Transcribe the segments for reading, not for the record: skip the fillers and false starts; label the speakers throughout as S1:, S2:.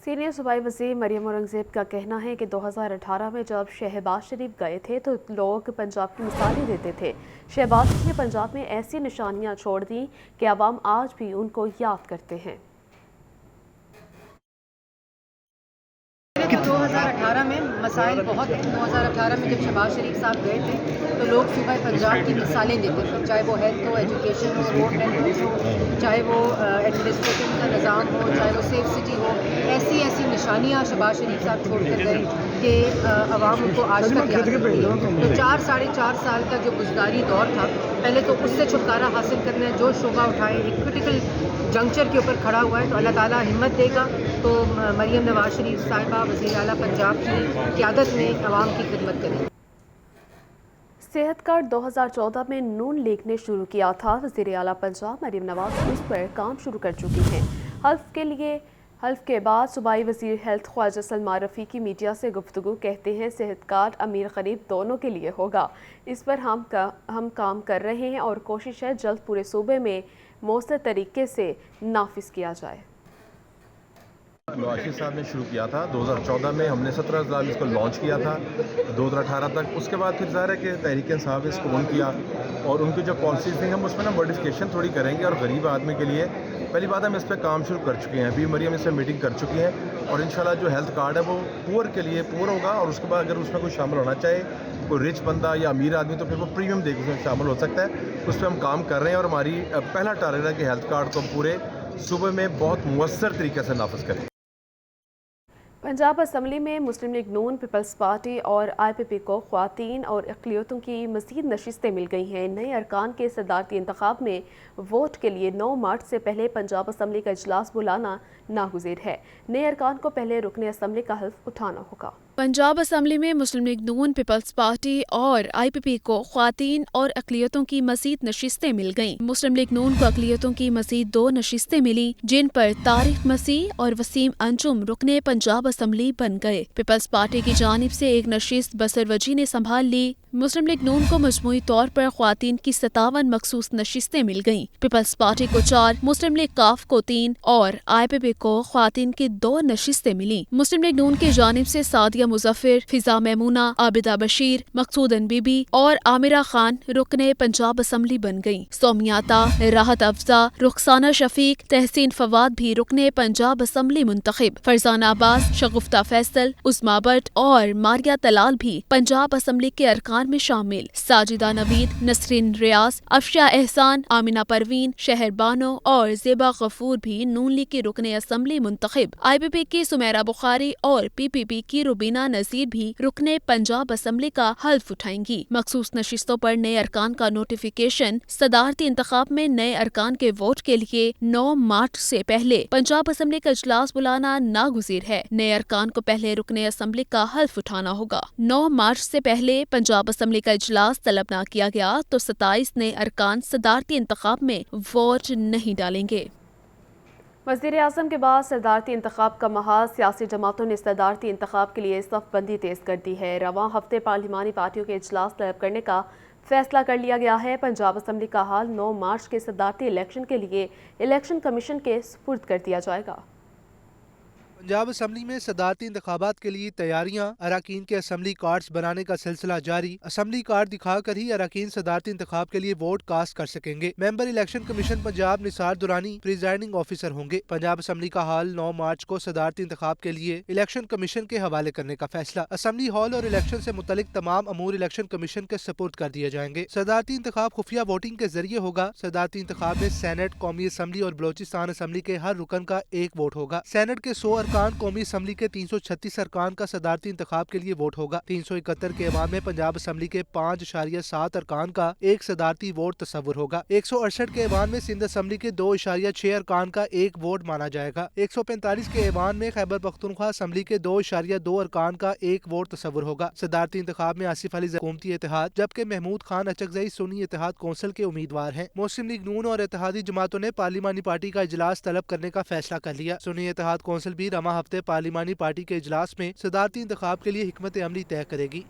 S1: Senior सूबाई वज़ीर मरियम औरंगज़ेब का कहना है कि 2018 में जब शहबाज शरीफ गए थे तो लोग पंजाब की मिसालें देते थे। शहबाज ने पंजाब में ऐसी निशानियां छोड़ दी कि अवाम आज भी उनको याद करते हैं।
S2: 2018 में मसाइल बहुत हैं। 2018 में जब शहबाज शरीफ साहब गए थे तो लोग सूबा पंजाब की मिसालें देते थे, चाहे वो हेल्थ हो, एजुकेशन हो, रोड नेटवर्क हो, चाहे वो एडमिनिस्ट्रेशन का निज़ाम हो, चाहे वो सेफ सिटी हो। ऐसी ऐसी निशानियाँ शहबाज शरीफ साहब छोड़ कर गए कि अवाम उनको आज तक याद करती है। तो 4-4.5 साल का जो गुज़दारी दौर था, पहले तो उससे छुटकारा हासिल करना है। जो शोबा उठाए एक क्रिटिकल जंक्चर के ऊपर खड़ा हुआ है, तो अल्लाह ताला हिम्मत देगा तो मरियम नवाज शरीफ साहिबा वज़ीर आला पंजाब की क़यादत में अवाम की खिदमत करें।
S1: सेहत कार्ड 2014 में नून लीग ने शुरू किया था। वज़ीर आला पंजाब मरियम नवाज इस पर काम शुरू कर चुकी हैं। हल्फ के बाद सूबाई वज़ीर हेल्थ ख्वाजा सलमान रफ़ीकी मीडिया से गुफ्तगू कहते हैं सेहत कार्ड अमीर गरीब दोनों के लिए होगा। इस पर हम काम कर रहे हैं और कोशिश है जल्द पूरे सूबे में मौसर तरीके से नाफिज किया जाए।
S3: नवाज साहब ने शुरू किया था 2014 में, हमने 17 इसको लॉन्च किया था 2018 तक। उसके बाद फिर ज़ाहिर है कि तहरीक इंसाफ ने इसको ऑन किया और उनकी जो पॉलिसीज़ थी हम उसमें ना मॉडिफिकेशन थोड़ी करेंगे। और गरीब आदमी के लिए पहली बात हम इस पर काम शुरू कर चुके हैं, अभी मरियम इस पर मीटिंग कर चुकी हैं और इंशाल्लाह जो हेल्थ कार्ड है वो पुअर के लिए पुअर होगा। और उसके बाद अगर उसमें कोई शामिल होना चाहे, कोई रिच बंदा या अमीर आदमी, तो फिर वो प्रीमियम देकर उसमें शामिल हो सकता है। उस पर हम काम कर रहे हैं और हमारी पहला टारगेट है कि हेल्थ कार्ड को पूरे सूबे में बहुत मुअस्सर तरीके से नाफिज करें।
S1: पंजाब असम्बली में मुस्लिम लीग नून, पीपल्स पार्टी और IPP को ख्वातीन और अक़लियतों की मज़ीद नशिस्तें मिल गई हैं। नए अरकान के सदारती इंतखाब में वोट के लिए 9 मार्च से पहले पंजाब असम्बली का इजलास बुलाना नागुज़ीर है। नए अरकान को पहले रुकने असम्बली का हल्फ उठाना होगा। पंजाब असम्बली में मुस्लिम लीग नून, पीपल्स पार्टी और IPP को ख्वातीन और अक़लियतों की मज़ीद नशिस्तें मिल गईं। मुस्लिम लीग नून को अक़लियतों की मज़ीद 2 नशिस्तें मिली, जिन पर तारिक मसीह और वसीम अंजुम रुकने पंजाब असम्बली बन गए। पीपल्स पार्टी की जानिब से एक नशिस्त बसर वजी ने संभाल ली। मुस्लिम लीग नून को मजमूई तौर पर ख्वातीन की 57 मखसूस नशिस्तें मिल गईं। पीपल्स पार्टी को 4, मुस्लिम लीग काफ को 3 और IPP को ख्वातीन की 2 नशिस्तें मिली। मुस्लिम लीग नून की जानिब से सादिया मुज़फ़्फ़र, फिजा मैमूना, आबिदा बशीर, मकसूदन बीबी और आमिरा खान रुकने पंजाब असम्बली बन गईं। सोमियाता, राहत अफजा, रुखसाना शफीक, तहसीन फवाद भी रुकने पंजाब असम्बली मुंतखब। फरजाना अब्बास, शगुफ्ता फैसल, उस्मा बट और मारिया तलाल भी पंजाब असम्बली के अरकान में शामिल। साजिदा नवीद, नसरीन रियाज, अफशा एहसान, आमिना परवीन, शहर बानो और ज़ेबा गफूर भी नून लीग के रुकने असम्बली मुंतखब। IPP की सुमेरा बुखारी और PPP की रुबीना नज़ीर भी रुकने पंजाब असम्बली का हल्फ उठाएंगी। मखसूस नशिस्तों पर नए अरकान का नोटिफिकेशन सदारती इंतखाब में नए अरकान के वोट के लिए 9 मार्च से पहले पंजाब असम्बली का इजलास बुलाना नागुज़ीर है। नए अरकान को पहले रुकने असम्बली का हल्फ उठाना होगा। 9 मार्च से पहले पंजाब असम्बली का इजलास तलब न किया गया तो 27 नए अरकान सदारती इंतखाब में वोट नहीं डालेंगे। वज़ीर आज़म के बाद सदारती इंतखाब का महाज, सियासी जमातों ने सदारती इंतखाब के लिए सफ़ बंदी तेज़ कर दी है। रवां हफ्ते पार्लिमानी पार्टियों के इजलास तलब करने का फैसला कर लिया गया है। पंजाब असम्बली का हाल 9 मार्च के सदारती इलेक्शन के लिए इलेक्शन कमीशन के सुपुर्द कर दिया जाएगा।
S4: पंजाब असम्बली में सदारती इंतखाबात के लिए तैयारियां, अराकीन के असम्बली कार्ड्स बनाने का सिलसिला जारी। असम्बली कार्ड दिखाकर ही अराकीन सदारती इंतखाब के लिए वोट कास्ट कर सकेंगे। Member election commission Punjab Nisar Durrani presiding officer होंगे। पंजाब असम्बली का हाल 9 मार्च को सदारती इंतखाब के लिए इलेक्शन कमीशन के हवाले करने का फैसला। असम्बली हॉल और इलेक्शन से मुतलिक तमाम अमूर इलेक्शन कमीशन के सपुर्द कर दिए जाएंगे। सदारती इंतखाब खुफिया वोटिंग के जरिए होगा। सदारती इंतखाब में सेनेट, कौमी असम्बली और बलोचिस्तान असम्बली के हर रुकन का एक वोट होगा। सेनेट के 100 अरकान, कौमी असम्बली के 336 अरकान का सदारती इंतखाब के लिए वोट होगा। 371 के ऐवान में पंजाब असम्बली के 5.7 अरकान का एक सदारती वोट तस्वुर होगा। 168 के ऐवान में सिंध असम्बली के 2.6 अरकान का एक वोट माना जाएगा। 145 के ऐवान में खैबर पख्तूनख्वा असम्बली के 2.2 अरकान का एक वोट तस्वुर होगा। सदारती इंतखाब में आसिफ अली हुकूमती इत्तेहाद जबकि महमूद खान अचकजई सुन्नी इत्तेहाद कौंसिल के उम्मीदवार हैं। मुस्लिम लीग नून और इत्तेहादी जमातों ने पार्लिमानी पार्टी का इजलास तलब करने का फैसला कर लिया। सुन्नी इत्तेहाद कौंसिल भी रवां हफ्ते पार्लिमानी पार्टी के इजलास में सदारती इंतखाब के लिए हिकमत अमली तय करेगी।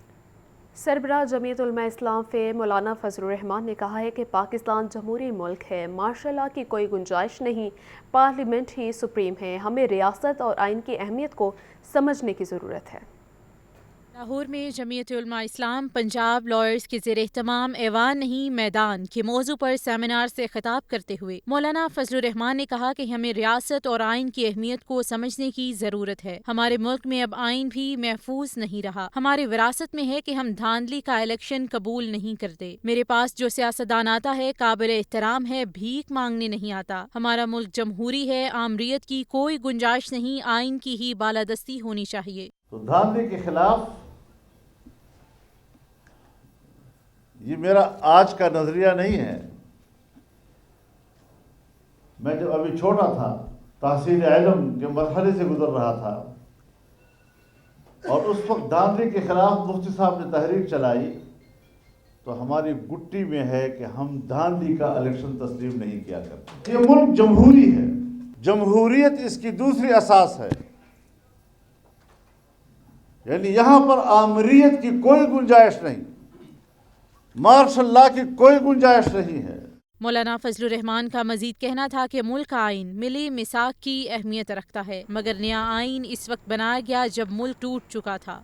S1: सरबराह जमीयत उलमा इस्लाम फ़े मौलाना फजलुर रहमान ने कहा है कि पाकिस्तान जमहूरी मुल्क है, मार्शल लॉ की कोई गुंजाइश नहीं, पार्लियामेंट ही सुप्रीम है, हमें रियासत और आइन की अहमियत को समझने की ज़रूरत है।
S5: लाहौर में जमीयत उलमा इस्लाम पंजाब लॉयर्स के ज़ेर एहतमाम ऐवान नहीं मैदान के मौजू पर सेमिनार से खिताब करते हुए मौलाना फजलुर रहमान ने कहा कि हमें रियासत और आइन की अहमियत को समझने की ज़रूरत है। हमारे मुल्क में अब आइन भी महफूज नहीं रहा, हमारी विरासत में है कि हम धांधली का इलेक्शन कबूल नहीं करते। मेरे पास जो सियासतदान आता है काबिल एहतराम है, भीख मांगने नहीं आता। हमारा मुल्क जमहूरी है, आमरीत की कोई गुंजाइश नहीं, आइन की ही बालादस्ती होनी चाहिए।
S6: तो धांधली के खिलाफ ये मेरा आज का नजरिया नहीं है। मैं जब अभी छोटा था, तहसील इल्म के मरहले से गुजर रहा था, और उस वक्त धांधली के खिलाफ मुफ्ती साहब ने तहरीक चलाई, तो हमारी गुट्टी में है कि हम धांधली का इलेक्शन तस्लीम नहीं किया करते। ये मुल्क जमहूरी है, जमहूरियत इसकी दूसरी असास है, यानी यहाँ पर आमरीत की कोई गुंजाइश नहीं, मार्शल लॉ की कोई गुंजाइश नहीं है।
S5: मौलाना फजलुर रहमान का मजीद कहना था कि मुल्क का आइन मिली मिसाक की अहमियत रखता है, मगर नया आइन इस वक्त बनाया गया जब मुल्क टूट चुका था।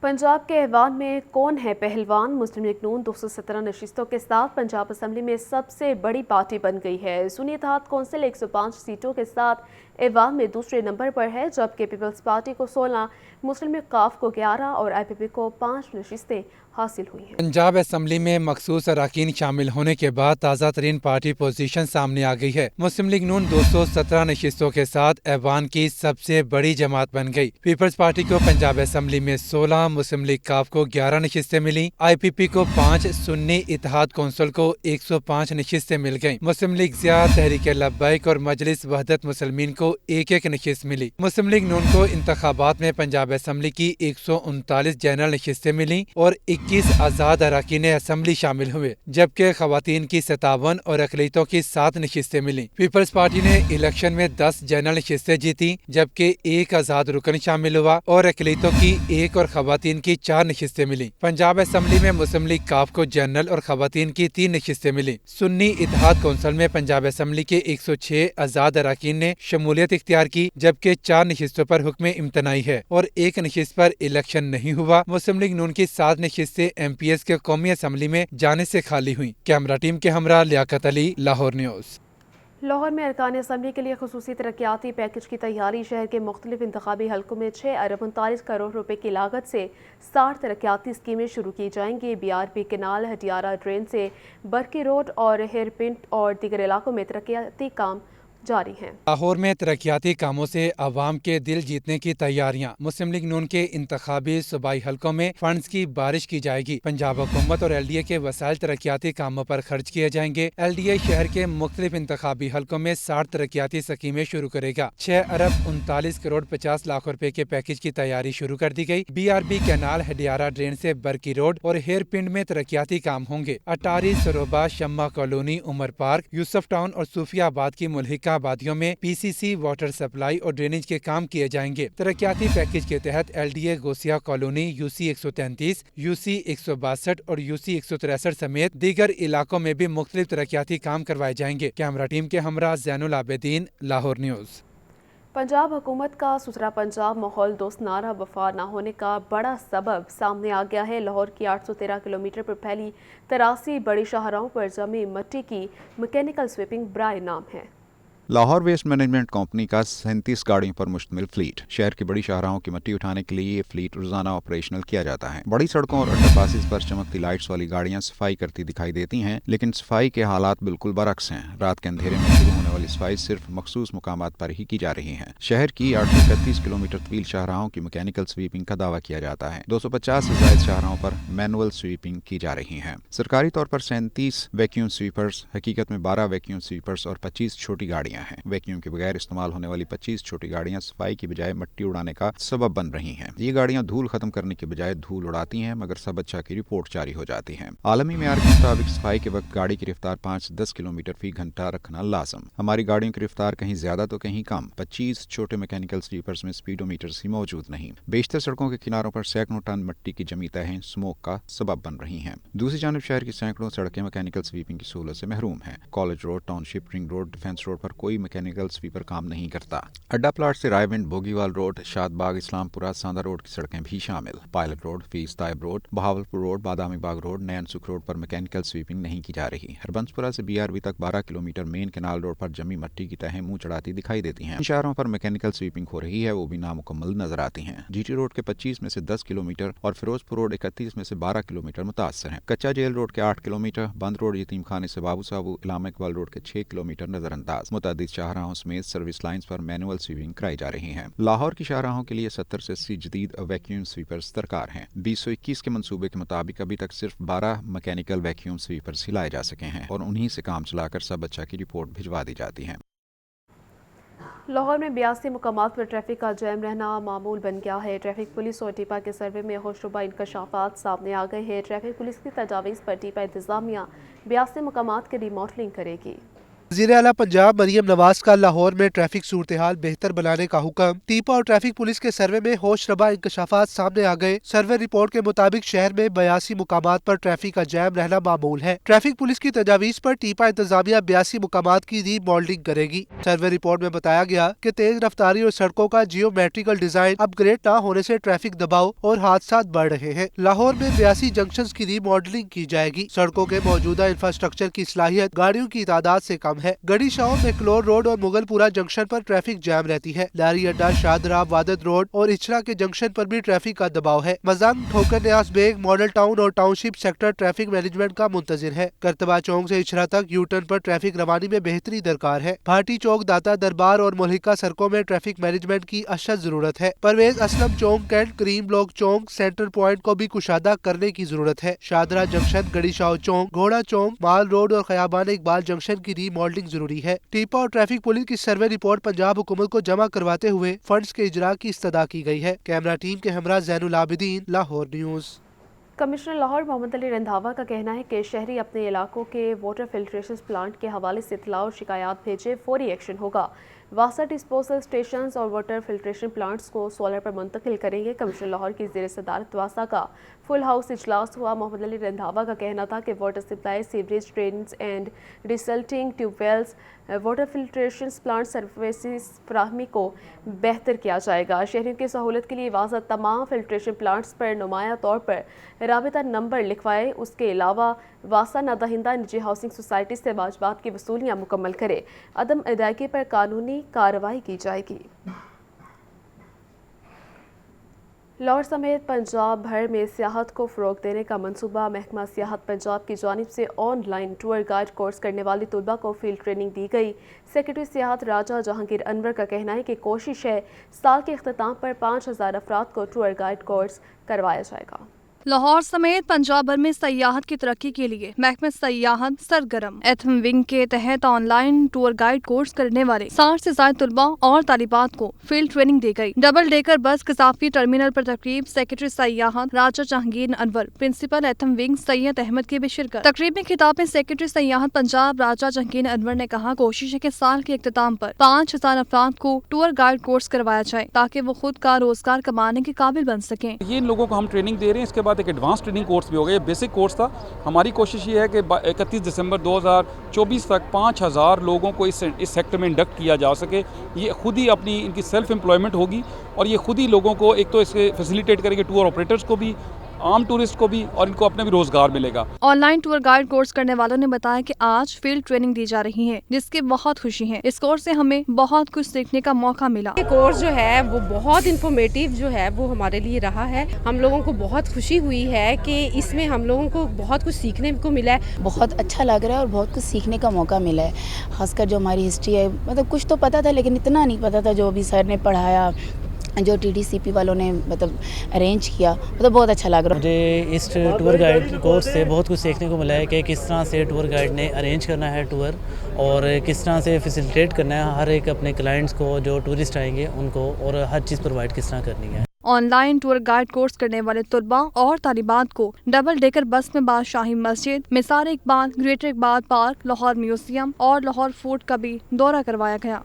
S1: पंजाब के ऐवान में कौन है पहलवान? मुस्लिम लीग नून 217 नशिस्तों के साथ पंजाब असम्बली में सबसे बड़ी पार्टी बन गई है। सुन्नी इत्तेहाद कौंसिल 105 सीटों के साथ ऐवान में दूसरे नंबर पर है, जबकि पीपल्स पार्टी को 16, मुस्लिम लीग काफ को 11 और IPP को 5 नशिस्तें हासिल हुई हैं।
S7: पंजाब असम्बली में मखसूस अराकीन शामिल होने के बाद ताज़ा तरीन पार्टी पोजीशन सामने आ गई है। मुस्लिम लीग नून 217 नशिस्तों के साथ ऐवान की सबसे बड़ी जमात बन गई। पीपल्स पार्टी को पंजाब असम्बली में 16, मुस्लिम लीग काफ को 11 नशिस्तें मिली, IPP को 5, सुन्नी इत्तेहाद कौंसिल को 105 नशिस्तें मिल गयी। मुस्लिम लीग ज़िया, तहरीक लब्बैक और मजलिस वहदत मुसलमीन को 1-1 नशिस्त मिली। मुस्लिम लीग नून को इंतखाबात में पंजाब असम्बली की 139 जनरल नशिस्तें मिली और 21 आज़ाद अराकीन असम्बली शामिल हुए, जबकि खवातीन की 57 और अक़लियतों की 7 नशिस्तें मिली। पीपल्स पार्टी ने इलेक्शन में 10 जनरल नशिस्तें जीती, जबकि 1 आज़ाद रुकन शामिल हुआ और अक़लियतों की 1 और खवातीन की 4 नशिस्तें मिली। पंजाब असम्बली में मुस्लिम लीग काफ को जनरल और खवातीन की 3 नशिस्तें मिली। सुन्नी इत्तेहाद कौंसिल में पंजाब असम्बली के 106 आज़ाद अराकीन ने शमूलियत इख्तियार की, जबकि 4 नशिस्तों पर हुक्म इम्तनाई है और 1 नशिस्त पर इलेक्शन नहीं हुआ। मुस्लिम लीग नून की 7 नशिस्तें MPS के कौमी असम्बली में जाने से खाली हुई। कैमरा टीम के हमरा लियाकत अली, लाहौर न्यूज़।
S1: लाहौर में अरकान असम्बली के लिए खुसूसी तरक्याती पैकेज की तैयारी। शहर के मुख्तलिफ इंतखाबी हलकों में 6 अरब 39 करोड़ रुपए की लागत से 60 तरक्याती स्कीमें शुरू की जाएंगी। BRP केनाल, हटियारा ड्रेन से बरकी रोड और हेरपिंट और दीगर इलाकों में तरक्याती काम जारी हैं।
S7: लाहौर में तरक्याती कामों से आवाम के दिल जीतने की तैयारियां। मुस्लिम लीग नून के इंतखाबी सूबाई हलकों में फंड्स की बारिश की जाएगी। पंजाब हुकूमत और LDA के वसाइल तरक्याती कामों पर खर्च किए जाएंगे। LDA शहर के मुख्तलिफ इंतखाबी हलकों में 60 तरक्याती स्कीमें शुरू करेगा। 6 अरब 39 करोड़ 50 लाख रुपए के पैकेज की तैयारी शुरू कर दी गई। BRP कैनाल, हडियारा ड्रेन से बरकी रोड और हेरपिंड में तरक्याती काम होंगे। Atari, Saroba, Shamma colony, Umar park, Yousuf town और सूफियाबाद की मुल्हिका आबादियों में PCC वाटर सप्लाई और ड्रेनेज के काम किए जाएंगे। तरक्याती पैकेज के तहत LDA Ghousia colony, UC 133, UC 162 और UC 163 समेत दीगर इलाकों में भी मुख्तलिफ तरक्याती काम करवाए जाएंगे। कैमरा टीम के हमरा ज़ैनुल आबिदीन, लाहौर न्यूज़।
S1: पंजाब हुकूमत का सुथरा पंजाब माहौल दोस्त नारा वफा न होने का बड़ा सबब सामने आ गया है। लाहौर की 813 किलोमीटर पर फैली 83 बड़ी शाहराहों पर जमी मिट्टी की मैकेनिकल स्वीपिंग बराए नाम है।
S8: लाहौर वेस्ट मैनेजमेंट कंपनी का 37 गाड़ियों पर मुश्तमिल फ्लीट शहर की बड़ी शाहराहों की मिट्टी उठाने के लिए ये फ्लीट रोजाना ऑपरेशनल किया जाता है। बड़ी सड़कों और अंडरपासेस पर चमकती लाइट्स वाली गाड़ियां सफाई करती दिखाई देती हैं, लेकिन सफाई के हालात बिल्कुल बरक्स हैं। रात के अंधेरे में शुरू होने वाली सफाई सिर्फ मखसूस मुकामात पर ही की जा रही है। शहर की 831 किलोमीटर तवील शाहराहों की मैकेनिकल स्वीपिंग का दावा किया जाता है। 250 से ज्यादा शाहराहों पर मैनुअल स्वीपिंग की जा रही है। सरकारी तौर पर 37 वैक्यूम स्वीपर्स, हकीकत में 12 वैक्यूम स्वीपर्स और 25 छोटी गाड़ियां गया है। वैक्यूम के बगैर इस्तेमाल होने वाली 25 छोटी गाड़ियां सफाई की बजाय मिट्टी उड़ाने का सबब बन रही हैं। ये गाड़ियां धूल खत्म करने के बजाय धूल उड़ाती हैं, मगर सब अच्छा की रिपोर्ट जारी हो जाती है। आलमी मेयार के मुताबिक सफाई के वक्त गाड़ी की रफ्तार 5 से 10 किलोमीटर फी घंटा रखना लाजम। हमारी गाड़ियों की रफ्तार कहीं ज्यादा तो कहीं कम। 25 छोटे मैकेनिकल स्वीपर्स में स्पीडोमीटर्स ही मौजूद नहीं। बेशतर सड़कों के किनारों पर सैकड़ों टन मिट्टी की जमी तहें स्मोक का सबब बन रही हैं। दूसरी जानब शहर की सैकड़ों सड़कें मैकेनिकल स्वीपिंग की सहूलत से महरूम हैं। College road, township, ring road, defence road पर कोई मैकेनिकल स्वीपर काम नहीं करता। अड्डा प्लाट से रायविंड, बोगीवाल रोड, शादबाग, इस्लामपुरा, सांदा रोड की सड़कें भी शामिल। पायलट रोड, फीस ताइब road, Bahawalpur road, Badami Bagh road, Nain Sukh road पर मैकेनिकल स्वीपिंग नहीं की जा रही। हरबंसपुरा से BRB तक 12 किलोमीटर मेन कैनाल रोड पर जमी मिट्टी की तहें मुंह चढ़ाती दिखाई देती हैं। इन शहरों पर मैकेनिकल स्वीपिंग हो रही है, वो भी नामुकम्मल नजर आती हैं। GT रोड के 25 में से 10 किलोमीटर और फिरोजपुर रोड 31 में से 12 किलोमीटर मुतासर हैं। कच्चा जेल रोड के 8 किलोमीटर, बंद रोड यतीम खाने से बाबू साबू, इलामा इकबाल रोड के 6 किलोमीटर नजरअंदाज। मुतअद्दिद शाहराहों समेत सर्विस लाइन्स पर मैनुअल स्वीपिंग कराई जा रही है। लाहौर की शाहराहों के लिए 70 से 80 जदीद वैक्यूम स्वीपर्स दरकार हैं। 2021 के मंसूबे के मुताबिक अभी तक सिर्फ 12 मैकेनिकल वैक्यूम स्वीपर्स हिलाए जा सके हैं और उन्हीं से काम चलाकर सब अच्छा की रिपोर्ट भिजवा दी जाती है।
S1: लाहौर में 82 मुकामात पर ट्रैफिक का जैम रहना मामूल बन गया है। ट्रैफिक पुलिस और टीपा के सर्वे में होशरुबा इंकशाफात सामने आ गए हैं। ट्रैफिक पुलिस की तजावीज़ पर टीपा इंतजामिया 82 मुकामात की रिमॉडलिंग करेगी।
S4: वज़ीर आला पंजाब मरियम नवाज का लाहौर में ट्रैफिक सूरत हाल बेहतर बनाने का हुक्म। टीपा और ट्रैफिक पुलिस के सर्वे में होशरबा इंकशाफात सामने आ गए। सर्वे रिपोर्ट के मुताबिक शहर में 82 मुकामात पर ट्रैफिक का जैम रहना मामूल है। ट्रैफिक पुलिस की तजावीज़ पर टीपा इंतजामिया 82 मुकामात की रीमॉडलिंग करेगी। सर्वे रिपोर्ट में बताया गया कि तेज रफ्तारी और सड़कों का जियोमेट्रिकल डिजाइन अपग्रेड न होने से ट्रैफिक दबाव और हादसा बढ़ रहे हैं। लाहौर में 82 जंक्शंस की रीमॉडलिंग की जाएगी। सड़कों के मौजूदा इंफ्रास्ट्रक्चर की सलाहियत गाड़ियों की तादाद से कम है। गड़ी शाह, मैकलोर रोड और मुगलपुरा जंक्शन पर ट्रैफिक जैम रहती है। लारी अड्डा, शादरा, वादद रोड और इचरा के जंक्शन पर भी ट्रैफिक का दबाव है। मजंग, ठोकर न्यास बेग, मॉडल टाउन और टाउनशिप सेक्टर ट्रैफिक मैनेजमेंट का मुंतजिर है। करतबा चौक से इचरा तक यूटर्न पर ट्रैफिक रवानी में बेहतरी दरकार है। भाटी चौक, दाता दरबार और मुल्हिका सड़कों में ट्रैफिक मैनेजमेंट की अशद जरूरत है। परवेज असलम चौक, कैंट, करीम ब्लॉक चौक, सेंटर पॉइंट को भी कुशादा करने की जरूरत है। शादरा जंक्शन, गड़ी शाह चौक, घोड़ा चौक, माल रोड और खयाबान इकबाल जंक्शन की रीमॉडलिंग जरूरी है। टीपा और ट्रैफिक पुलिस की सर्वे रिपोर्ट पंजाब हुकूमत को जमा करवाते हुए फंड्स के इजरा की इस्तदा की गई है। कैमरा टीम के हमरा ज़ैनुल आबिदीन, लाहौर न्यूज़।
S1: कमिश्नर लाहौर मोहम्मद अली रंधावा का कहना है कि शहरी अपने इलाकों के वाटर फिल्ट्रेशन प्लांट के हवाले से इत्तला और शिकायत भेजे, फौरी एक्शन होगा। वासा डिस्पोजल स्टेशंस और वाटर फिल्ट्रेशन प्लांट्स को सोलर पर मुंतकिल करेंगे। कमिश्नर लाहौर की ज़ेर सदारत वासा का फुल हाउस इजलास हुआ। मोहम्मद अली रंधावा का कहना था कि water supply, sewerage, drains and resulting tubewells, water filtration plant services फराहमी को बेहतर किया जाएगा। शहरियों की सहूलत के लिए वासा तमाम फिल्ट्रेशन प्लांट्स पर नुमाया तौर पर राबिता नंबर लिखवाए। उसके अलावा वासा नादहिंदा निजी हाउसिंग सोसाइटी से वाजबात की वसूलियाँ मुकम्मल करे। अदम अदायगी पर कानूनी कार्रवाई की जाएगी। लाहौर समेत पंजाब भर में सियाहत को फ़रोग देने का मंसूबा। महकमा सियाहत पंजाब की जानिब से ऑनलाइन टूर गाइड कोर्स करने वाली तलबा को फील्ड ट्रेनिंग दी गई। सेक्रेटरी सियाहत राजा जहांगीर अनवर का कहना है कि कोशिश है साल के अख्ताम पर 5000 अफराद को टूर गाइड कोर्स करवाया जाएगा।
S9: लाहौर समेत पंजाब भर में सयाहत की तरक्की के लिए महकमा सयाहत सरगर्म। एथम विंग के तहत ऑनलाइन टूर गाइड कोर्स करने वाले 60 से ज्यादा तलबा और तालिबात को फील्ड ट्रेनिंग दी गई। डबल डेकर बस कसाफी टर्मिनल पर तकरीब सेक्रेटरी सयाहत राजा जहांगीर अनवर, प्रिंसिपल एथम विंग सैयद अहमद की भी शिरकत। तकरीब में खिताब में सेक्रेटरी सयाहत पंजाब राजा जहांगीर अनवर ने कहा, कोशिश है कि साल के इख्तिताम पर 5000 अफराद को टूर गाइड कोर्स करवाया जाए ताकि वो खुद का रोजगार कमाने के काबिल बन सकें।
S10: ये इन लोगों को हम ट्रेनिंग दे रहे हैं, इसके बाद एक एडवांस ट्रेनिंग कोर्स भी होगा। ये बेसिक कोर्स था। हमारी कोशिश ये है कि 31 दिसंबर 2024 तक 5000 लोगों को इस सेक्टर में इंडक्ट किया जा सके। ये खुद ही अपनी इनकी सेल्फ एम्प्लॉयमेंट होगी और ये खुद ही लोगों को एक तो इसके फैसिलिटेट करेंगे, टूर ऑपरेटर्स को भी, आम टूरिस्ट को भी, और इनको अपने भी रोजगार मिलेगा।
S9: ऑनलाइन टूर गाइड कोर्स करने वालों ने बताया कि आज फील्ड ट्रेनिंग दी जा रही है, जिसकी बहुत खुशी है। इस कोर्स से हमें बहुत कुछ सीखने का मौका मिला।
S11: ये कोर्स जो है वो बहुत इंफॉर्मेटिव जो है वो हमारे लिए रहा है। हम लोगों को बहुत खुशी हुई है कि इसमें हम लोगों को बहुत कुछ सीखने को मिला है।
S12: बहुत अच्छा लग रहा है और बहुत कुछ सीखने का मौका मिला है। खासकर जो हमारी हिस्ट्री है, मतलब कुछ तो पता था लेकिन इतना नहीं पता था जो अभी सर ने पढ़ाया। जो TDCP वालों ने मतलब अरेंज किया, मतलब बहुत अच्छा लग रहा है।
S13: मुझे इस टूर गाइड कोर्स से बहुत कुछ सीखने को मिला है कि किस तरह से टूर गाइड ने अरेंज करना है टूर, और किस तरह से फैसिलिटेट करना है हर एक अपने क्लाइंट्स को जो टूरिस्ट आएंगे उनको, और हर चीज़ प्रोवाइड किस तरह करनी है।
S9: ऑनलाइन टूर गाइड कोर्स करने वाले तलबा और तालिबात को डबल डेकर बस में बादशाही मस्जिद, मिसार Iqbal, greater Iqbal park, Lahore museum और लाहौर फोर्ट का भी दौरा करवाया गया।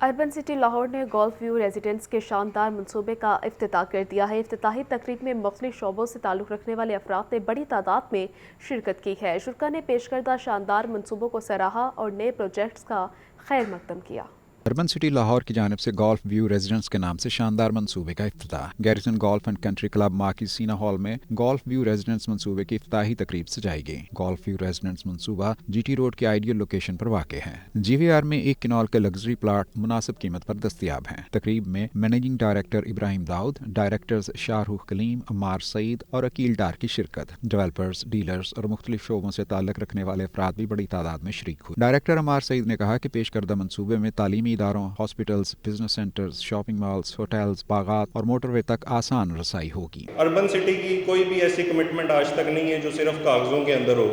S1: अर्बन सिटी लाहौर ने गोल्फ व्यू रेजिडेंस के शानदार मंसूबे का इफ्तिताह कर दिया है। इफ्तिताही तकरीब में मुख्तलिफ शोबों से ताल्लुक़ रखने वाले अफराद ने बड़ी तादाद में शिरकत की है। शुरका ने पेश करदा शानदार मंसूबों को सराहा और नए प्रोजेक्ट्स का खैर मकदम किया।
S8: अर्बन सिटी लाहौर की जानिब से गोल्फ व्यू रेजिडेंस के नाम से शानदार मंसूबे का इफ्तिताह। Garrison golf and country club माकी सीना हॉल में गोल्फ व्यू रेजिडेंस मंसूबे की इफ्तिताही तकरीब सजाई गई। गोल्फ व्यू रेजिडेंस मंसूबा GT रोड के आइडियल लोकेशन पर वाक़ है। GVR में 1 किनाल के लग्जरी प्लाट मुनासिब कीमत पर दस्तयाब हैं। तकरीब में managing director Ibrahim Dawood, directors Shahrukh Kaleem, Ammar Saeed और अकील डार की शिरकत। डेवलपर्स, डीलर्स और मुख्तलिफ शोबों से ताल्लुक़ रखने वाले अफराद भी बड़ी तादाद में शरीक हुए। डायरेक्टर अम्मार सईद ने कहा कि पेश करदा मंसूबे में तालीमी इदारों, hospitals, business centres, shopping malls, hotels, बागात और मोटरवे तक आसान रसाई होगी।
S14: अर्बन सिटी की कोई भी ऐसी कमिटमेंट आज तक नहीं है जो सिर्फ कागज़ों के अंदर हो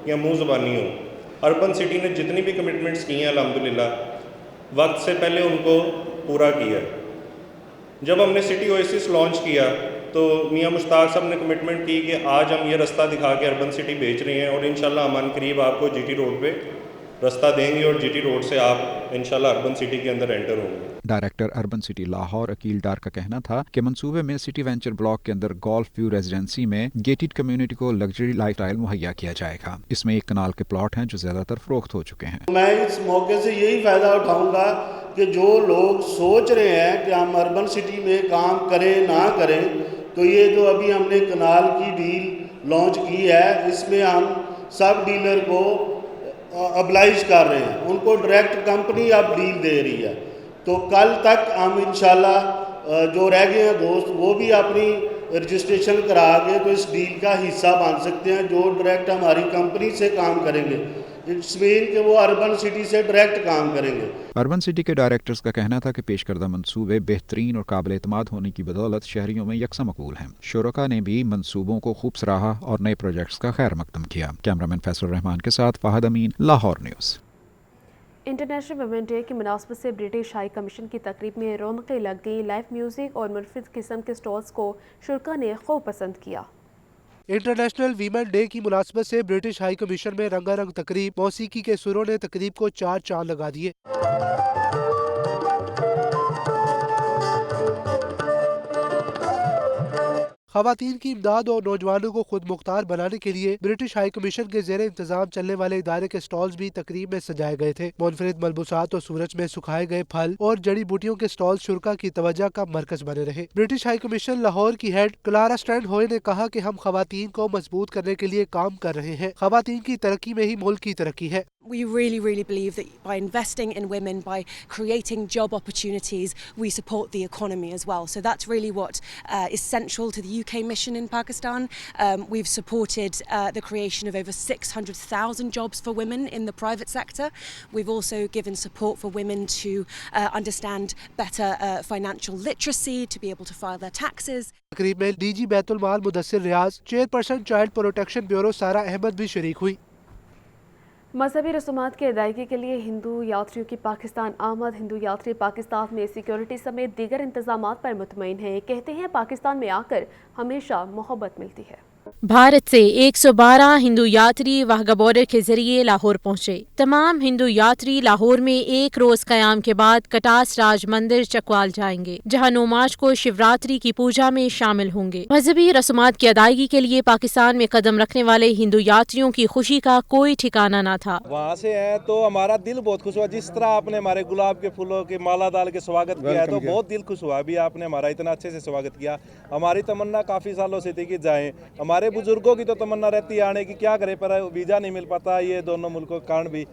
S14: या मुंह ज़बानी हो। अर्बन सिटी ने जितनी भी कमिटमेंट्स की हैं अल्हम्दुलिल्लाह वक्त से पहले उनको पूरा किया। जब हमने सिटी ओएसिस लॉन्च किया तो मियां मुश्ताक साहब ने कमिटमेंट की कि आज हम ये रास्ता दिखा के अर्बन सिटी बेच रहे हैं और इंशाल्लाह अमान करीब आपको GT रोड पे रास्ता देंगे और GT रोड से आप इंशाल्लाह अर्बन सिटी के अंदर एंटर होंगे।
S8: Director urban city Lahore Aqeel Dar का कहना था कि मंसूबे में सिटी वेंचर ब्लॉक के अंदर गोल्फ व्यू रेजिडेंसी में गेटेड कम्युनिटी को लग्जरी लाइफस्टाइल मुहैया किया जाएगा। इसमें 1 कनाल के प्लॉट हैं जो ज्यादातर फरोख्त हो चुके हैं।
S6: मैं इस मौके से यही फायदा उठाऊंगा कि जो लोग सोच रहे हैं कि हम अर्बन सिटी में काम करें ना करें, तो ये जो अभी हमने कनाल की डील लॉन्च की है, इसमें हम सब डीलर को अब्लाइज कर रहे हैं, उनको डायरेक्ट कंपनी अब डील दे रही है। तो कल तक हम इंशाल्लाह जो रह गए हैं दोस्त वो भी अपनी रजिस्ट्रेशन करा के तो इस डील का हिस्सा बन सकते हैं। जो डायरेक्ट हमारी कंपनी से काम करेंगे, इट्स मीन कि वो अर्बन सिटी से डायरेक्ट काम करेंगे।
S8: अर्बन सिटी के डायरेक्टर्स का कहना था कि पेश करदा मंसूबे बेहतरीन और काबिल एतमाद होने की बदौलत शहरियों में यकसा मकबूल हैं। शुरका ने भी मंसूबों को खूब सराहा और नए प्रोजेक्ट्स का खैर मकदम किया। कैमरामैन फैसल रहमान के साथ Fahad Amin, Lahore news.
S1: International women day की मुनासबत से ब्रिटिश हाई कमीशन की तकरीब में रौनकें लग गई। लाइव म्यूजिक और मुनफरद किस्म के स्टॉल्स को शुरका ने खूब पसंद किया।
S4: इंटरनेशनल वीमेन डे की मुनासबत से ब्रिटिश हाई कमीशन में रंगारंग तकरीब, मौसीकी के सुरों ने तकरीब को 4 चांद लगा दिए। खवातीन की इमदाद और नौजवानों को खुद मुख्तार बनाने के लिए ब्रिटिश हाई कमीशन के जेर इंतजाम चलने वाले इदारे के स्टॉल्स भी तकरीब में सजाए गए थे। मुनफरिद मलबूसात और सूरज में सुखाए गए फल और जड़ी बूटियों के स्टॉल शुरका की तवज्जो का मरकज बने रहे। ब्रिटिश हाई कमीशन लाहौर की हेड क्लारा स्टैंड होए ने कहा कि हम खवातीन को मजबूत करने के लिए काम कर रहे हैं। खवातीन की तरक्की में ही मुल्क की तरक्की है।
S15: We really believe that by investing in women, by creating job opportunities, we support the economy as well. So that's really what is central to the UK mission in Pakistan. We've supported the creation of over 600,000 jobs for women in the private sector. We've also given support for women to understand better financial literacy, to be able to file their taxes.
S4: तकरीब में DG Betul माल मुदस्सिर रियाज, chairperson child protection bureau सारा अहमद भी शरीक हुई।
S1: मजहबी रसूमात की अदायगी के लिए हिंदू यात्रियों की पाकिस्तान आमद। हिंदू यात्री पाकिस्तान में सिक्योरिटी समेत दीगर इंतजामात पर मुतमईन हैं। कहते हैं पाकिस्तान में आकर हमेशा मोहब्बत मिलती है।
S5: भारत से 112 हिंदू यात्री वाहगा बॉर्डर के जरिए लाहौर पहुंचे। तमाम हिंदू यात्री लाहौर में एक रोज कयाम के बाद कटास राज मंदिर चकवाल जाएंगे, जहां 9 मार्च को शिवरात्रि की पूजा में शामिल होंगे। मजहबी रसूमात की अदायगी के लिए पाकिस्तान में कदम रखने वाले हिंदू यात्रियों की खुशी का कोई ठिकाना न था।
S16: वहाँ से है तो हमारा दिल बहुत खुश हुआ। जिस तरह आपने हमारे गुलाब के फूलों की माला डाल के स्वागत किया है तो बहुत दिल खुश हुआ। अभी आपने हमारा इतना अच्छे से स्वागत किया। हमारी तमन्ना काफी सालों से थी कि जाएं। हमारे बुजुर्गों की तो तमन्ना रहती है आने की, क्या करे, पर वीज़ा नहीं मिल पाता ये दोनों मुल्कों के कारण भी।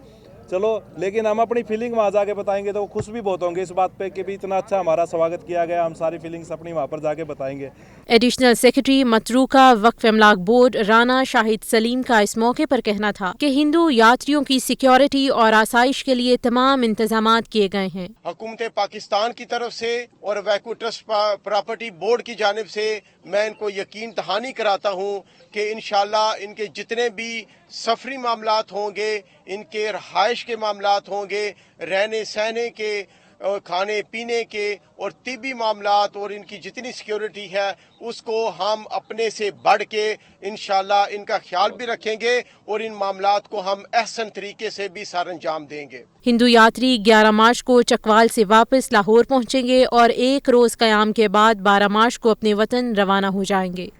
S16: चलो लेकिन हम अपनी फीलिंग वहाँ जाके बताएंगे तो वो खुश भी बहुत होंगे इस बात पे कि भी इतना अच्छा हमारा स्वागत किया गया, हम सारी फीलिंग्स अपनी वहाँ पर जाके बताएंगे।
S5: एडिशनल सेक्रेटरी मतरूका वक्फ अमलाक बोर्ड राना शाहिद सलीम का इस मौके पर कहना था कि हिंदू यात्रियों की सिक्योरिटी और आसाइश के लिए तमाम इंतजामात किए गए हैं।
S17: हुकूमत पाकिस्तान की तरफ से और वैकू ट्रस्ट प्रॉपर्टी बोर्ड की जानिब से मैं इनको यकीन दहानी कराता हूँ कि इंशाल्लाह इनके जितने भी सफरी मामलात होंगे, इनके रहाइश के मामलात होंगे, रहने सहने के, खाने पीने के और तिबी मामलात और इनकी जितनी सिक्योरिटी है उसको हम अपने से बढ़ के इंशाल्लाह इनका ख्याल भी रखेंगे और इन मामलात को हम एहसन तरीके से भी सर अंजाम देंगे।
S5: हिंदू यात्री 11 मार्च को चकवाल से वापस लाहौर पहुंचेंगे और एक रोज क़याम के बाद 12 मार्च को अपने वतन रवाना हो जाएंगे।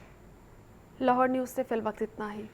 S1: लाहौर न्यूज़ से फिल वक्त इतना ही।